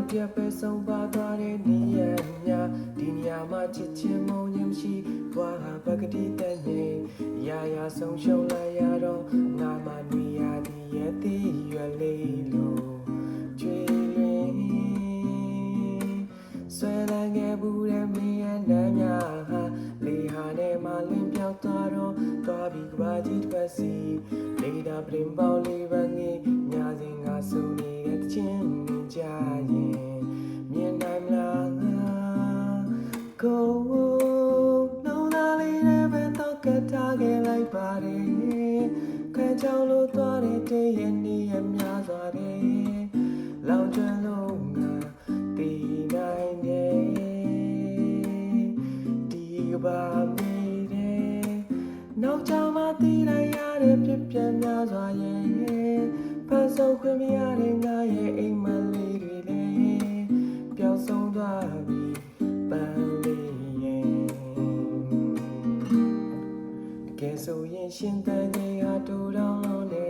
တရက်ပဲဆုံးပါသွားတဲ့နေရများဒီနေရာမှာချစ်ချင်းမုံညင်ရှိသွားဟာပကတိတန်နေရာရာဆုံးရှုံးလိုက်ရတော့ငါမှနေရသည်ရဲ့သေးရွယ်လေးလို့ကျွေးလွင်ဆွဲလန်းခဲ့ဘူးတဲ့မင်းရဲ့နာများဟာလေဟာနဲ့မှလင်းပြောက်သွားတော့သွားပြီးကဘာကြီးတစ်ပတ်စီလေတာပြင်ပေါင်းလေးပါငယ်ညာစဉ်ငါဆုံနေတဲ့ချင်းကြရင်မြင်နိုင်မလားကိုလုံးသားလေးနဲ့ပဲတော့ကထားခဲ့လိုက်ပါတယ်ခံကြောင်လို့သွားတဲ့တည့်ရဲ့နေရများစွာတယ်လောင်ကျွမ်းလို့ငါတည်နိုင်တယ်ဒီကဘာမေးတယ်နောက်ကြမှာတည်လိုက်ရတဲ့ပြပြများစွာရဲ့ဖန်ဆုံခွင့်မရတဲ့ငါရဲ့အိမ်မလေးတွေလည်းပျောက်ဆုံးသွားပြီပန်းလေးရဲ့တကယ်ဆိုရင်ရှင်တန်ကြီးဟာတူတောင်းလို့နေ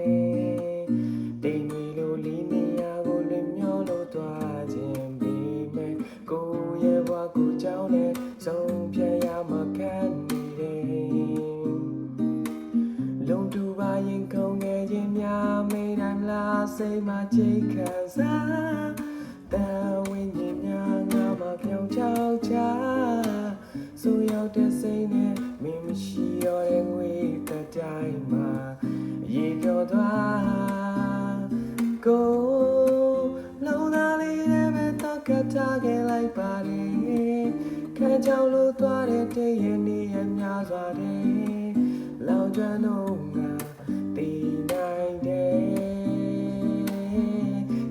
တိမ်တွေလိုလီနေရကိုလွင်မျောလို့သွားခြင်းပေမဲ့ကိုရဲ့ဘဝကိုကြောင်းနဲ့ဆုံးဖြတ်ရမှခံနေတယ်လုံးတူပါရင်ခုံငယ်ခြင်းများမေးနိုင်မလားစိတ်မှာချိန်ခံစားတန်ဝင်းခြင်းများငါမှပြောင်းချောက်ချဆိုရောက်တဲ့စိတ်နဲ့မင်းမရှိတော့တဲ့ငွေတတိုင်းမှာရေပြောသွားကိုလုံးသားလေးနဲ့ပဲတော့ကထားခဲ့လိုက်ပါတယ်ခံကြောင်လို့သွားတဲ့တည့်ရဲ့နေရများစွာတယ်လောင်ကျွမ်းတော့ငါတည်နိုင်တယ်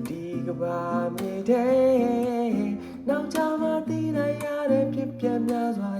ဒီကဘာမြေတဲ့နောက်ကြမှာတည်နိုင်ရတဲ့ဖြစ်ပြများစွာ